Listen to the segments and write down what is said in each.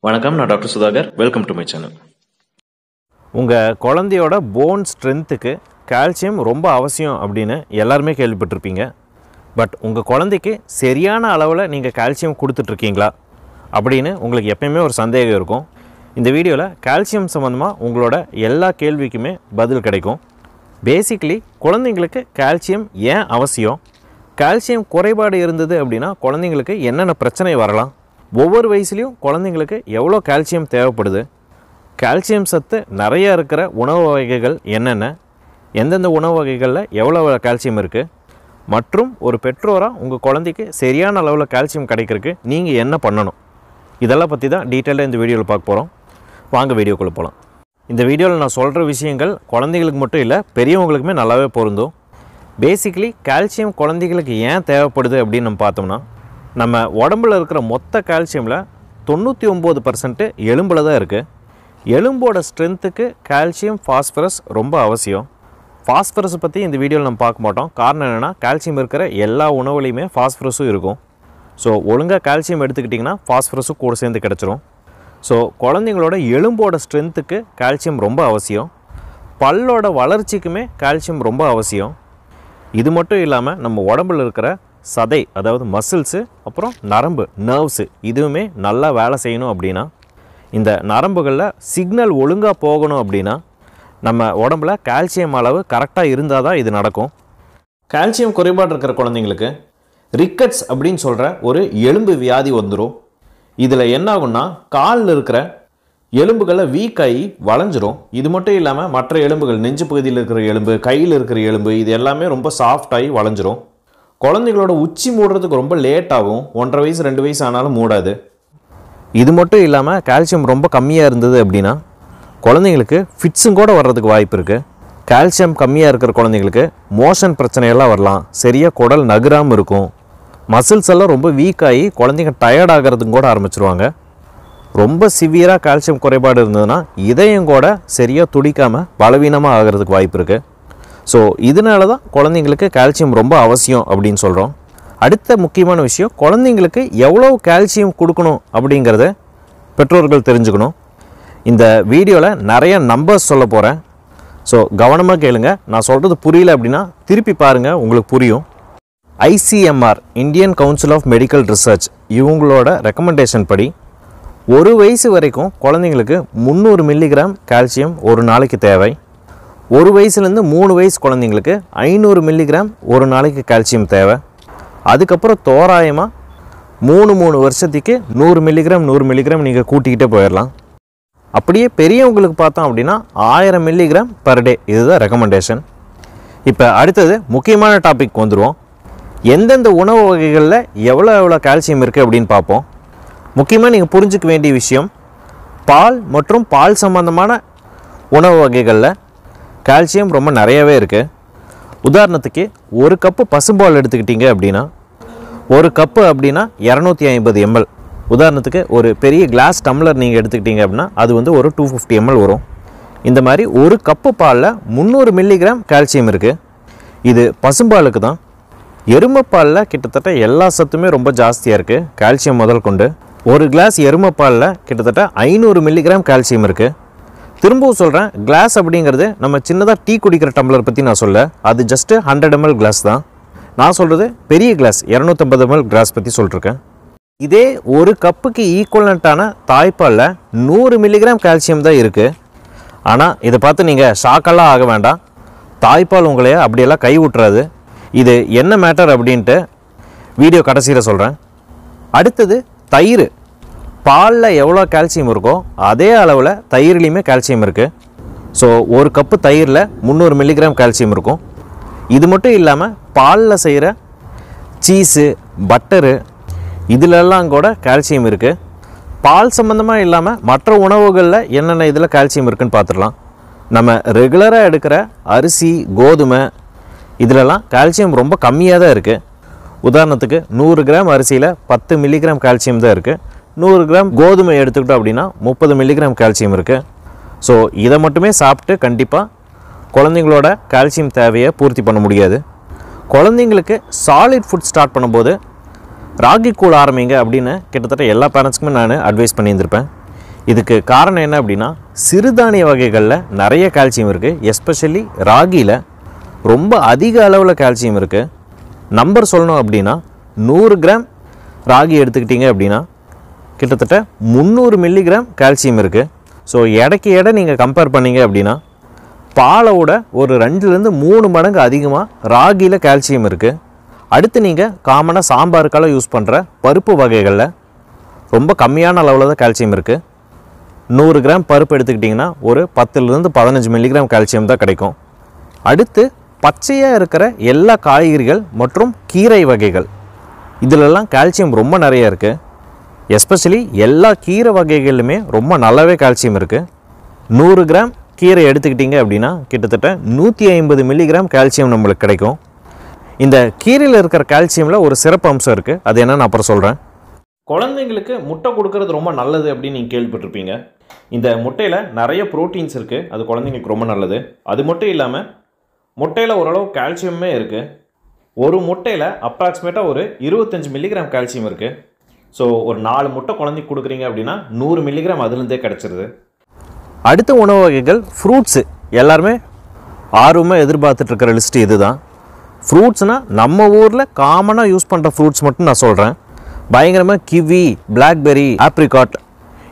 வணக்கம், நான் doctor Sudhakar. Welcome to my channel. உங்கள் குழந்தையோட போன் ஸ்ட்ரென்த்துக்கு கால்சியம் ரொம்ப அவசியம் அப்படின்னு எல்லாருமே கேள்விப்பட்டிருப்பீங்க. பட் உங்கள் குழந்தைக்கு சரியான அளவில் நீங்கள் கால்சியம் கொடுத்துட்ருக்கீங்களா அப்படின்னு உங்களுக்கு எப்பயுமே ஒரு சந்தேகம் இருக்கும். இந்த வீடியோவில் கால்சியம் சம்மந்தமாக உங்களோட எல்லா கேள்விக்குமே பதில் கிடைக்கும். பேசிக்கலி குழந்தைங்களுக்கு கால்சியம் ஏன் அவசியம், கால்சியம் குறைபாடு இருந்தது அப்படின்னா குழந்தைங்களுக்கு என்னென்ன பிரச்சனை வரலாம், ஒவ்வொரு வயசுலேயும் குழந்தைங்களுக்கு எவ்வளோ கால்சியம் தேவைப்படுது, கால்சியம் சத்து நிறையா இருக்கிற உணவு வகைகள் என்னென்ன, எந்தெந்த உணவு வகைகளில் எவ்வளோ கால்சியம் இருக்குது, மற்றும் ஒரு பெற்றோராக உங்கள் குழந்தைக்கு சரியான அளவில் கால்சியம் கிடைக்கிறதுக்கு நீங்கள் என்ன பண்ணணும், இதெல்லாம் பற்றி தான் டீட்டெயிலாக இந்த வீடியோவில் பார்க்க போகிறோம். வாங்க வீடியோக்குள்ளே போகலாம். இந்த வீடியோவில் நான் சொல்கிற விஷயங்கள் குழந்தைங்களுக்கு மட்டும் இல்லை, பெரியவங்களுக்குமே நல்லாவே பொருந்தும். பேசிக்கலி கால்சியம் குழந்தைகளுக்கு ஏன் தேவைப்படுது அப்படின்னு நம்ம பார்த்தோம்னா, நம்ம உடம்பில் இருக்கிற மொத்த கால்சியமில் 99% எலும்பில் தான் இருக்குது. எலும்போட ஸ்ட்ரென்த்துக்கு கால்சியம், ஃபாஸ்பரஸ் ரொம்ப அவசியம். ஃபாஸ்பரஸை பற்றி இந்த வீடியோவில் நம்ம பார்க்க மாட்டோம். காரணம் என்னென்னா, கால்சியம் இருக்கிற எல்லா உணவுலையுமே ஃபாஸ்பரஸும் இருக்கும். ஸோ ஒழுங்காக கால்சியம் எடுத்துக்கிட்டிங்கன்னா ஃபாஸ்பரஸும் கூட சேர்ந்து கிடச்சிரும். ஸோ குழந்தைங்களோட எலும்போட ஸ்ட்ரென்த்துக்கு கால்சியம் ரொம்ப அவசியம். பல்லோட வளர்ச்சிக்குமே கால்சியம் ரொம்ப அவசியம். இது மட்டும் இல்லாமல் நம்ம உடம்பில் இருக்கிற சதை, அதாவது மசில்ஸு, அப்புறம் நரம்பு, நர்வ்ஸு, இதுவுமே நல்லா வேலை செய்யணும் அப்படின்னா, இந்த நரம்புகளில் சிக்னல் ஒழுங்காக போகணும் அப்படின்னா நம்ம உடம்புல கால்சியம் அளவு கரெக்டாக இருந்தால் தான் இது நடக்கும். கால்சியம் குறைபாடு இருக்கிற குழந்தைங்களுக்கு ரிக்கட்ஸ் அப்படின்னு சொல்கிற ஒரு எலும்பு வியாதி வந்துடும். இதில் என்ன ஆகும்னா, காலில் இருக்கிற எலும்புகளை வீக் ஆகி வளைஞ்சிரும். இது மட்டும் இல்லாமல் மற்ற எலும்புகள், நெஞ்சு பகுதியில் இருக்கிற எலும்பு, கையில் இருக்கிற எலும்பு, இது எல்லாமே ரொம்ப சாஃப்டாகி வளைஞ்சிரும். குழந்தைங்களோட உச்சி மூடுறதுக்கு ரொம்ப லேட் ஆகும். 1.5 வயசு 2 வயசு ஆனாலும் மூடாது. இது மட்டும் இல்லாமல் கால்சியம் ரொம்ப கம்மியாக இருந்தது அப்படின்னா குழந்தைங்களுக்கு ஃபிட்ஸும் கூட வர்றதுக்கு வாய்ப்பு இருக்குது. கால்சியம் கம்மியாக இருக்கிற குழந்தைங்களுக்கு மோஷன் பிரச்சனையெல்லாம் வரலாம். சரியாக குடல் நகராமல் இருக்கும். மசில்ஸ் எல்லாம் ரொம்ப வீக் ஆகி குழந்தைங்க டயர்ட் ஆகிறதுக்கு கூட ஆரம்பிச்சிருவாங்க. ரொம்ப சிவியராக கால்சியம் குறைபாடு இருந்ததுன்னா இதயம் கூட சரியாக துடிக்காமல் பலவீனமாக ஆகிறதுக்கு வாய்ப்பு இருக்குது. ஸோ இதனால தான் குழந்தைங்களுக்கு கால்சியம் ரொம்ப அவசியம் அப்படின்னு சொல்கிறோம். அடுத்த முக்கியமான விஷயம், குழந்தைங்களுக்கு எவ்வளோ கால்சியம் கொடுக்கணும் அப்படிங்கிறத பெற்றோர்கள் தெரிஞ்சுக்கணும். இந்த வீடியோவில் நிறைய நம்பர்ஸ் சொல்ல போகிறேன். ஸோ கவனமாக கேளுங்க. நான் சொல்கிறது புரியல அப்படின்னா திருப்பி பாருங்கள், உங்களுக்கு புரியும். ICMR, Indian council of medical research, இவங்களோட ரெக்கமெண்டேஷன் படி 1 வயசு வரைக்கும் குழந்தைங்களுக்கு 300 மில்லிகிராம் கால்சியம் ஒரு நாளைக்கு தேவை. 1 வயசுலேருந்து 3 வயசு குழந்தைங்களுக்கு 500 மில்லிகிராம் ஒரு நாளைக்கு கால்சியம் தேவை. அதுக்கப்புறம் தோராயமாக 3 வருஷத்துக்கு 100 மில்லிகிராம் நீங்கள் கூட்டிக்கிட்டே போயிடலாம். அப்படியே பெரியவங்களுக்கு பார்த்தோம் அப்படின்னா 1000 மில்லிகிராம் பர் டே, இதுதான் ரெக்கமெண்டேஷன். இப்போ அடுத்தது முக்கியமான டாபிக் வந்துடுவோம். எந்தெந்த உணவு வகைகளில் எவ்வளோ கால்சியம் இருக்குது அப்படின்னு பார்ப்போம். முக்கியமாக நீங்கள் புரிஞ்சிக்க வேண்டிய விஷயம், பால் மற்றும் பால் சம்பந்தமான உணவு வகைகளில் கால்சியம் ரொம்ப நிறையவே இருக்குது. உதாரணத்துக்கு 1 கப்பு பசும்பால் எடுத்துக்கிட்டிங்க அப்படின்னா, 1 கப்பு அப்படின்னா 250 ml. உதாரணத்துக்கு ஒரு பெரிய கிளாஸ் டம்ளர் நீங்கள் எடுத்துக்கிட்டிங்க அப்படின்னா அது வந்து ஒரு 250 ml வரும். இந்த மாதிரி 1 கப்பு பாலில் 300 மில்லிகிராம் கால்சியம் இருக்குது. இது பசும்பாலுக்கு தான். எருமைப்பாலில் கிட்டத்தட்ட எல்லா சத்துமே ரொம்ப ஜாஸ்தியாக இருக்குது, கால்சியம் முதல் கொண்டு. 1 கிளாஸ் எருமைப்பாலில் கிட்டத்தட்ட 500 மில்லிகிராம் கால்சியம் இருக்குது. திரும்பவும் சொல்கிறேன், கிளாஸ் அப்படிங்கிறது நம்ம சின்னதாக டீ குடிக்கிற டம்ளர் பற்றி நான் சொல்ல, அது ஜஸ்ட்டு 100 ml கிளாஸ் தான். நான் சொல்கிறது பெரிய கிளாஸ் 250 ml கிளாஸ் பற்றி சொல்லிருக்கேன். இதே 1 கப்புக்கு ஈக்குவலண்ட்டான தாய்ப்பாலில் 100 மில்லிகிராம் கால்சியம் தான் இருக்குது. ஆனால் இதை பார்த்து நீங்கள் ஷாக்கெல்லாம் ஆக வேண்டாம். தாய்ப்பால் உங்களைய அப்படியெல்லாம் கை விட்டுறாது. இது என்ன மேட்டர் அப்படின்ட்டு வீடியோ கடைசியில் சொல்கிறேன். அடுத்தது தயிர். பாலில் எவ்வளோ கால்சியம் இருக்கோ அதே அளவில் தயிர்லேயுமே கால்சியம் இருக்குது. ஸோ 1 கப்பு தயிரில் 300 மில்லிகிராம் கால்சியம் இருக்கும். இது மட்டும் இல்லாமல் பாலில் செய்கிற சீஸு, பட்டரு, இதிலெல்லாம் கூட கால்சியம் இருக்குது. பால் சம்மந்தமாக இல்லாமல் மற்ற உணவுகளில் என்னென்ன இதில் கால்சியம் இருக்குதுன்னு பார்த்துடலாம். நம்ம ரெகுலராக எடுக்கிற அரிசி, கோதுமை, இதிலெல்லாம் கால்சியம் ரொம்ப கம்மியாக தான் இருக்குது. உதாரணத்துக்கு 100 கிராம் அரிசியில் 10 மில்லிகிராம் கால்சியம் தான் இருக்குது. 100 கிராம் கோதுமை எடுத்துக்கிட்டோம் அப்படின்னா 30 மில்லிகிராம் கால்சியம் இருக்குது. ஸோ இதை மட்டுமே சாப்பிட்டு கண்டிப்பாக குழந்தைங்களோட கால்சியம் தேவையை பூர்த்தி பண்ண முடியாது. குழந்தைங்களுக்கு சாலிட் ஃபுட் ஸ்டார்ட் பண்ணும்போது ராகி கூழ் ஆரம்பிங்க அப்படின்னு கிட்டத்தட்ட எல்லா பேரண்ட்ஸ்க்குமே நான் அட்வைஸ் பண்ணியிருந்திருப்பேன். இதுக்கு காரணம் என்ன அப்படின்னா சிறுதானிய வகைகளில் நிறைய கால்சியம் இருக்குது. எஸ்பெஷலி ராகியில் ரொம்ப அதிக அளவில் கால்சியம் இருக்குது. நம்பர் சொல்லணும் அப்படின்னா 100 கிராம் ராகி எடுத்துக்கிட்டிங்க அப்படின்னா கிட்டத்தட்ட 300 மில்லிகிராம் கால்சியம் இருக்குது. ஸோ எடைக்கு எடை நீங்கள் கம்பேர் பண்ணிங்க அப்படின்னா பாலோட ஒரு 2லேருந்து 3 மடங்கு அதிகமாக ராகியில் கால்சியம் இருக்குது. அடுத்து நீங்கள் காமனாக சாம்பாருக்கெல்லாம் யூஸ் பண்ணுற பருப்பு வகைகளில் ரொம்ப கம்மியான அளவில் தான் கால்சியம் இருக்குது. 100 கிராம் பருப்பு எடுத்துக்கிட்டிங்கன்னா ஒரு 10லேருந்து 15 மில்லிகிராம் கால்சியம் தான் கிடைக்கும். அடுத்து பச்சையாக இருக்கிற எல்லா காய்கறிகள் மற்றும் கீரை வகைகள் இதிலெல்லாம் கால்சியம் ரொம்ப நிறைய இருக்குது. எஸ்பெஷலி எல்லா கீரை வகைகளிலுமே ரொம்ப நல்லாவே கால்சியம் இருக்குது. 100 கிராம் கீரை எடுத்துக்கிட்டிங்க அப்படின்னா கிட்டத்தட்ட 150 மில்லிகிராம் கால்சியம் நம்மளுக்கு கிடைக்கும். இந்த கீரையில் இருக்கிற கால்சியமில் ஒரு சிறப்பு அம்சம் இருக்குது. அது என்னன்னு அப்புறம் சொல்கிறேன். குழந்தைங்களுக்கு முட்டை கொடுக்கறது ரொம்ப நல்லது அப்படின்னு நீங்கள் கேள்விப்பட்டிருப்பீங்க. இந்த முட்டையில் நிறைய ப்ரோட்டீன்ஸ் இருக்குது. அது குழந்தைங்களுக்கு ரொம்ப நல்லது. அது மட்டும் இல்லாமல் முட்டையில் ஓரளவு கால்சியமே இருக்குது. ஒரு முட்டையில் அப்ராக்சிமேட்டாக ஒரு 25 மில்லிகிராம் கால்சியம் இருக்குது. ஸோ ஒரு 4 முட்டை குழந்தைக்கு கொடுக்குறீங்க அப்படின்னா 100 மில்லிகிராம் அதுலேருந்தே கிடச்சிருது. அடுத்த உணவு வகைகள் ஃப்ரூட்ஸு. எல்லாருமே ஆர்வமாக எதிர்பார்த்துட்ருக்கிற லிஸ்ட்டு இது தான். ஃப்ரூட்ஸ்னால் நம்ம ஊரில் காமனாக யூஸ் பண்ணுற ஃப்ரூட்ஸ் மட்டும் நான் சொல்கிறேன். பயங்கரமாக கிவி, பிளாக்பெரி, ஆப்ரிகாட்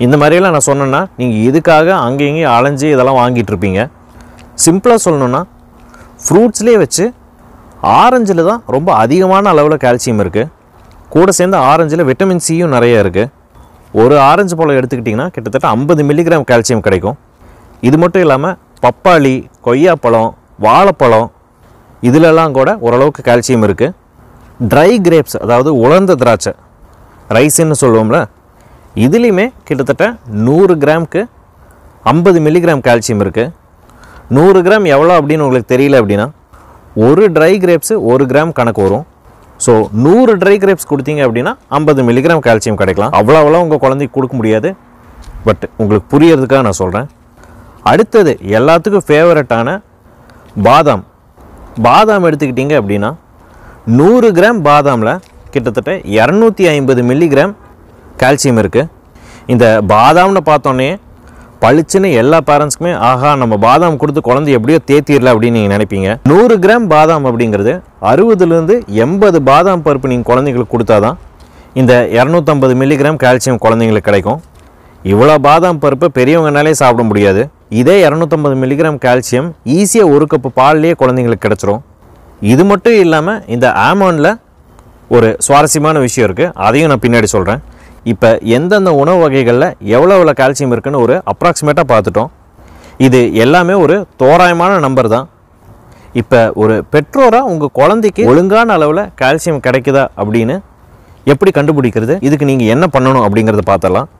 இந்த மாதிரியெல்லாம் நான் சொன்னேன்னா நீங்கள் இதுக்காக அங்கேயும் அலைஞ்சி இதெல்லாம் வாங்கிட்டு இருப்பீங்க. சிம்பிளாக சொல்லணுன்னா ஃப்ரூட்ஸ்லேயே வச்சு ஆரஞ்சில் தான் ரொம்ப அதிகமான அளவில் கால்சியம் இருக்குது. கூட சேர்ந்து ஆரஞ்சில் விட்டமின் சியும் நிறைய இருக்குது. ஒரு ஆரஞ்சு பழம் எடுத்துக்கிட்டிங்கன்னா கிட்டத்தட்ட 50 மில்லிகிராம் கால்சியம் கிடைக்கும். இது மட்டும் இல்லாமல் பப்பாளி, கொய்யாப்பழம், வாழைப்பழம் இதிலெல்லாம் கூட ஓரளவுக்கு கால்சியம் இருக்குது. ட்ரை கிரேப்ஸ் அதாவது உலர்ந்த திராட்சை ரைஸ்ன்னு சொல்லுவோம்ல, இதுலேயுமே கிட்டத்தட்ட 100 கிராமுக்கு 50 மில்லிகிராம் கால்சியம் இருக்குது. 100 கிராம் எவ்வளோ அப்படின்னு உங்களுக்கு தெரியல அப்படின்னா ஒரு ட்ரை கிரேப்ஸு 1 கிராம் கணக்கு வரும். ஸோ 100 ட்ரை கிரேப்ஸ் கொடுத்தீங்க அப்படின்னா 50 மில்லிகிராம் கால்சியம் கிடைக்கலாம். அவ்வளோ உங்கள் குழந்தைக்கு கொடுக்க முடியாது. பட் உங்களுக்கு புரியறதுக்காக நான் சொல்கிறேன். அடுத்தது எல்லாத்துக்கும் ஃபேவரட்டான பாதாம். பாதாம் எடுத்துக்கிட்டிங்க அப்படின்னா 100 கிராம் பாதாமில் கிட்டத்தட்ட 250 மில்லிகிராம் கால்சியம் இருக்குது. இந்த பாதாம்னு பார்த்தோன்னே பளிச்சுன்னு எல்லா பேரண்ட்ஸ்க்குமே ஆஹா நம்ம பாதாம் கொடுத்து குழந்தை எப்படியோ தேத்திடல அப்படின்னு நீங்கள் நினைப்பீங்க. 100 கிராம் பாதாம் அப்படிங்கிறது 60லேருந்து 80 பாதாம் பருப்பு நீங்கள் குழந்தைங்களுக்கு கொடுத்தா தான் இந்த 250 மில்லிகிராம் கால்சியம் குழந்தைங்களுக்கு கிடைக்கும். இவ்வளோ பாதாம் பருப்பு பெரியவங்கனாலே சாப்பிட முடியாது. இதே 250 மில்லிகிராம் கால்சியம் ஈஸியாக ஒரு கப்பு பால்லேயே குழந்தைங்களுக்கு கிடச்சிரும். இது மட்டும் இல்லாமல் இந்த ஆல்மண்டில் ஒரு சுவாரஸ்யமான விஷயம் இருக்குது. அதையும் நான் பின்னாடி சொல்கிறேன். இப்போ எந்தெந்த உணவு வகைகளில் எவ்வளோ கால்சியம் இருக்குன்னு ஒரு அப்ராக்சிமேட்டாக பார்த்துட்டோம். இது எல்லாமே ஒரு தோராயமான நம்பர் தான். இப்போ ஒரு பெற்றோராக உங்கள் குழந்தைக்கு ஒழுங்கான அளவில் கால்சியம் கிடைக்குதா அப்படின்னு எப்படி கண்டுபிடிக்கிறது, இதுக்கு நீங்கள் என்ன பண்ணணும் அப்படிங்கிறத பார்த்தலாம்.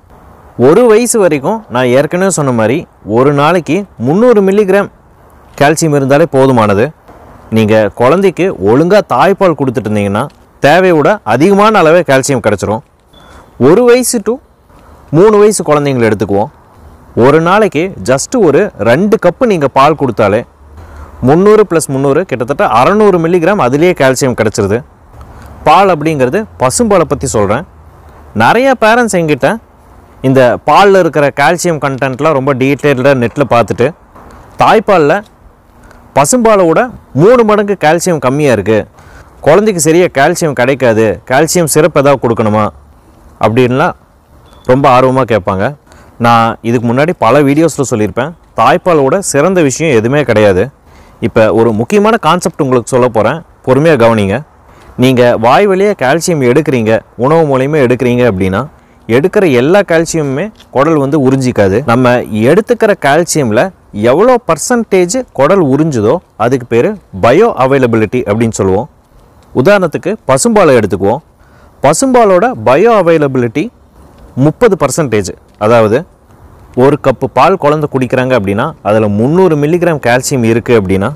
1 வயசு வரைக்கும் நான் ஏற்கனவே சொன்ன மாதிரி ஒரு நாளைக்கு 300 மில்லிகிராம் கால்சியம் இருந்தாலே போதுமானது. நீங்கள் குழந்தைக்கு ஒழுங்காக தாய்ப்பால் கொடுத்துட்டு இருந்தீங்கன்னா தேவையோட அதிகமான அளவே கால்சியம் கிடச்சிரும். 1 வயசு டு 3 வயசு குழந்தைங்களை எடுத்துக்குவோம். ஒரு நாளைக்கு ஜஸ்ட்டு ஒரு 2 கப்பு நீங்கள் பால் கொடுத்தாலே 300 + 300 கிட்டத்தட்ட 600 மில்லிகிராம் அதிலேயே கால்சியம் கிடச்சிருது. பால் அப்படிங்கிறது பசும்பாலை பற்றி சொல்கிறேன். நிறைய பேரண்ட்ஸ் எங்கிட்ட இந்த பாலில் இருக்கிற கால்சியம் கண்டென்ட்லாம் ரொம்ப டீட்டெயில்டாக நெட்டில் பார்த்துட்டு தாய்ப்பாலில் பசும்பாலோட 3 மடங்கு கால்சியம் கம்மியாக இருக்குது, குழந்தைக்கு சரியாக கால்சியம் கிடைக்காது, கால்சியம் சிரப் ஏதாவது கொடுக்கணுமா அப்படின்லாம் ரொம்ப ஆர்வமாக கேட்பாங்க. நான் இதுக்கு முன்னாடி பல வீடியோஸில் சொல்லியிருப்பேன், தாய்ப்பாலோட சிறந்த விஷயம் எதுவுமே கிடையாது. இப்போ ஒரு முக்கியமான கான்செப்ட் உங்களுக்கு சொல்ல போகிறேன், பொறுமையாக கவனிங்க. நீங்கள் வாய் வழியாக கால்சியம் எடுக்கிறீங்க, உணவு மூலயமா எடுக்கிறீங்க அப்படின்னா எடுக்கிற எல்லா கால்சியமுமே குடல் உறிஞ்சிக்காது. நம்ம எடுத்துக்கிற கால்சியமில் எவ்வளோ பர்சன்டேஜ் குடல் உறிஞ்சுதோ அதுக்கு பேர் பயோ அவைலபிலிட்டி அப்படின்னு சொல்லுவோம். உதாரணத்துக்கு பசும்பாலை எடுத்துக்குவோம். பசும்பாலோட பயோ அவைலபிலிட்டி 30%. அதாவது ஒரு கப்பு பால் குழந்தை குடிக்கிறாங்க அப்படின்னா அதில் 300 மில்லிகிராம் கால்சியம் இருக்குது அப்படின்னா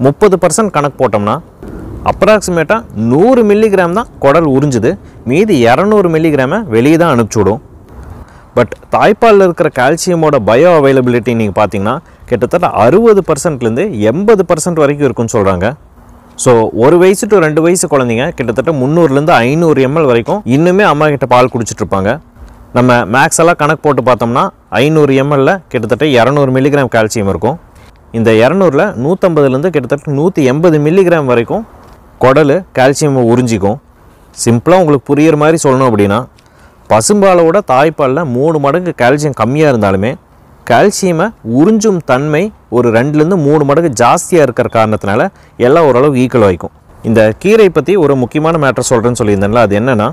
30% கணக்கு போட்டோம்னா அப்ராக்சிமேட்டாக 100 மில்லிகிராம் தான் குடல் உறிஞ்சுது, மீதி 200 மில்லிகிராமை வெளியே தான் அனுப்பிச்சுடும். பட் தாய்ப்பாலில் இருக்கிற கால்சியமோட பயோ அவைலபிலிட்டி நீங்கள் பார்த்தீங்கன்னா கிட்டத்தட்ட 60%லேருந்து 80% வரைக்கும் இருக்குன்னு சொல்கிறாங்க. ஸோ 1 வயசு டு 2 வயசு குழந்தைங்க கிட்டத்தட்ட 300லேருந்து 500 ml வரைக்கும் இன்னுமே அம்மா கிட்ட பால் குடிச்சிட்ருப்பாங்க. நம்ம மேக்ஸ் எல்லாம் கணக்கு போட்டு பார்த்தோம்னா 500 ml கிட்டத்தட்ட 200 மில்லிகிராம் கால்சியம் இருக்கும். இந்த 200ல் 150லேருந்து கிட்டத்தட்ட 180 மில்லிகிராம் வரைக்கும் குடல் கால்சியம் உறிஞ்சிக்கும். சிம்பிளாக உங்களுக்கு புரிகிற மாதிரி சொல்லணும் அப்படின்னா, பசும்பாலோட தாய்ப்பாலில் 3 மடங்கு கால்சியம் கம்மியாக இருந்தாலுமே கால்சியமை உறிஞ்சும் தன்மை ஒரு 2லேருந்து 3 மடங்கு ஜாஸ்தியாக இருக்கிற காரணத்தினால எல்லாம் ஓரளவு ஈக்குவல் ஆகிக்கும். இந்த கீரை பற்றி ஒரு முக்கியமான மேட்டர் சொல்கிறேன்னு சொல்லியிருந்தேன்ல, அது என்னென்னா,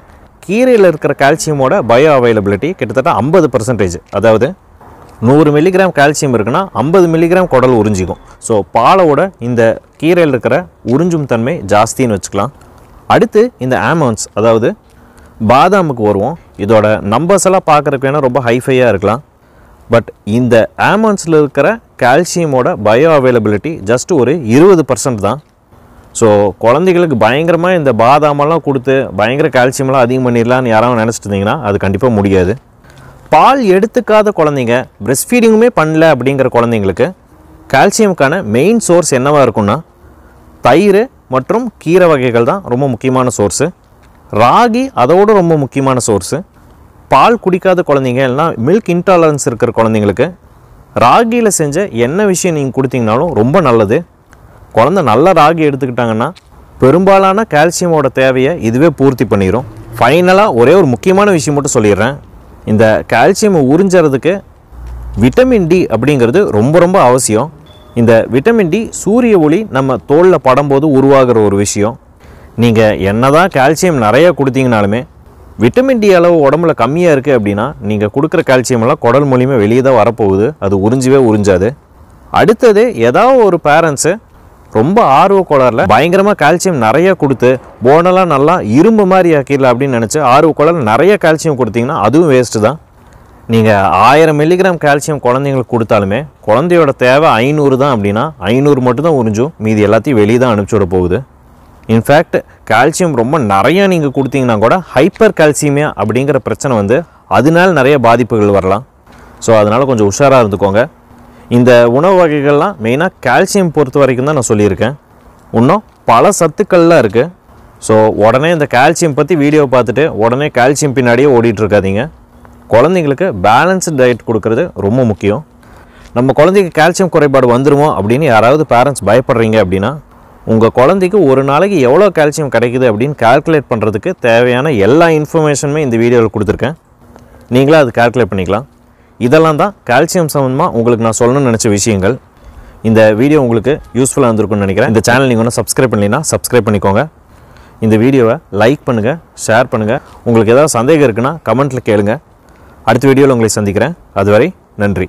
கீரையில் இருக்கிற கால்சியமோட பயோ அவைலபிலிட்டி கிட்டத்தட்ட 50%. அதாவது 100 மில்லிகிராம் கால்சியம் இருக்குன்னா 50 மில்லிகிராம் குடல் உறிஞ்சிக்கும். ஸோ பாலோட இந்த கீரையில் இருக்கிற உறிஞ்சும் தன்மை ஜாஸ்தின்னு வச்சுக்கலாம். அடுத்து இந்த ஆல்மண்ட்ஸ், அதாவது பாதாமுக்கு வருவோம். இதோட நம்பர்ஸ் எல்லாம் பார்க்குறதுக்கு வேணால் ரொம்ப ஹைஃபையாக இருக்கலாம். பட் இந்த ஆல்மண்ட்ஸில் இருக்கிற கால்சியமோட பயோ அவைலபிலிட்டி ஜஸ்ட் ஒரு 20% தான். ஸோ குழந்தைகளுக்கு பயங்கரமாக இந்த பாதாமெல்லாம் கொடுத்து பயங்கர கால்சியமெல்லாம் அதிகம் பண்ணிடலான்னு யாராவது நினச்சிட்டு இருந்தீங்கன்னா அது கண்டிப்பாக முடியாது. பால் எடுத்துக்காத குழந்தைங்க, பிரெஸ்ட் ஃபீடிங்குமே பண்ணல அப்படிங்கிற குழந்தைங்களுக்கு கால்சியமுக்கான மெயின் சோர்ஸ் என்னவாக இருக்குன்னா தயிர் மற்றும் கீரை வகைகள் தான் ரொம்ப முக்கியமான சோர்ஸு. ராகி அதோட ரொம்ப முக்கியமான சோர்ஸு. பால் குடிக்காத குழந்தைங்க இல்லைனா மில்க் இன்டாலரன்ஸ் இருக்கிற குழந்தைங்களுக்கு ராகியில் செஞ்ச என்ன விஷயம் நீங்கள் கொடுத்தீங்கனாலும் ரொம்ப நல்லது. குழந்தை நல்ல ராகி எடுத்துக்கிட்டாங்கன்னா பெரும்பாலான கால்சியமோட தேவையை இதுவே பூர்த்தி பண்ணிடும். ஃபைனலாக ஒரே ஒரு முக்கியமான விஷயம் மட்டும் சொல்லிடுறேன். இந்த கால்சியம் உறிஞ்சறதுக்கு விட்டமின் டி அப்படிங்கிறது ரொம்ப ரொம்ப அவசியம். இந்த விட்டமின் டி சூரிய ஒளி நம்ம தோலில் படும்போது உருவாகிற ஒரு விஷயம். நீங்கள் என்னதான் கால்சியம் நிறையா கொடுத்தீங்கனாலுமே விட்டமின் டி அளவு உடம்புல கம்மியாக இருக்குது அப்படின்னா நீங்கள் கொடுக்குற கால்சியமெல்லாம் குடல் மூலியமாக வெளியே தான் வரப்போகுது. அது உறிஞ்சவே உறிஞ்சாது. அடுத்தது ஏதாவது ஒரு பேரண்ட்ஸு ரொம்ப ஆர்வக்கோளாறில் பயங்கரமாக கால்சியம் நிறையா கொடுத்து போனெல்லாம் நல்லா இரும்பு மாதிரி ஆக்கிடல அப்படின்னு நினச்சி ஆர்வக்கோளாறில் நிறைய கால்சியம் கொடுத்தீங்கன்னா அதுவும் வேஸ்ட்டு தான். நீங்கள் 1000 மில்லிகிராம் கால்சியம் குழந்தைங்களுக்கு கொடுத்தாலுமே குழந்தையோட தேவை 500 தான் அப்படின்னா 500 மட்டும் தான் உறிஞ்சும். மீதி எல்லாத்தையும் வெளியே தான் அனுப்பிச்சி விட போகுது. இன்ஃபேக்ட் கால்சியம் ரொம்ப நிறையா நீங்கள் கொடுத்தீங்கன்னா கூட ஹைப்பர் கால்சியமியா அப்படிங்கிற பிரச்சனை அதனால நிறைய பாதிப்புகள் வரலாம். ஸோ அதனால் கொஞ்சம் உஷாராக இருந்துக்கோங்க. இந்த உணவு வகைகள்லாம் மெயினாக கால்சியம் பொறுத்த வரைக்கும் தான் நான் சொல்லியிருக்கேன். இன்னும் பல சத்துக்கள்லாம் இருக்குது. ஸோ உடனே இந்த கால்சியம் பற்றி வீடியோ பார்த்துட்டு உடனே கால்சியம் பின்னாடியே ஓடிட்டுருக்காதீங்க. குழந்தைங்களுக்கு பேலன்ஸ்டு டயட் கொடுக்கறது ரொம்ப முக்கியம். நம்ம குழந்தைக்கு கால்சியம் குறைபாடு வந்துடுமோ அப்படின்னு யாராவது பேரண்ட்ஸ் பயப்படுறீங்க அப்படின்னா, உங்கள் குழந்தைக்கு ஒரு நாளைக்கு எவ்வளோ கால்சியம் கிடைக்குது அப்படின்னு கால்குலேட் பண்ணுறதுக்கு தேவையான எல்லா இன்ஃபர்மேஷனுமே இந்த வீடியோவில் கொடுத்துருக்கேன். நீங்களே அது கால்குலேட் பண்ணிக்கலாம். இதெல்லாம் தான் கால்சியம் சம்மந்தமாக உங்களுக்கு நான் சொல்லணும்னு நினச்ச விஷயங்கள். இந்த வீடியோ உங்களுக்கு யூஸ்ஃபுல்லாக இருந்திருக்கும்னு நினைக்கிறேன். இந்த சேனல் நீங்கள் ஒன்றும் சப்ஸ்கிரைப் பண்ணலைன்னா சப்ஸ்கிரைப் பண்ணிக்கோங்க. இந்த வீடியோவை லைக் பண்ணுங்கள், ஷேர் பண்ணுங்கள். உங்களுக்கு ஏதாவது சந்தேகம் இருக்குன்னா கமெண்ட்டில் கேளுங்க. அடுத்த வீடியோவில் உங்களை சந்திக்கிறேன். அதுவரை நன்றி.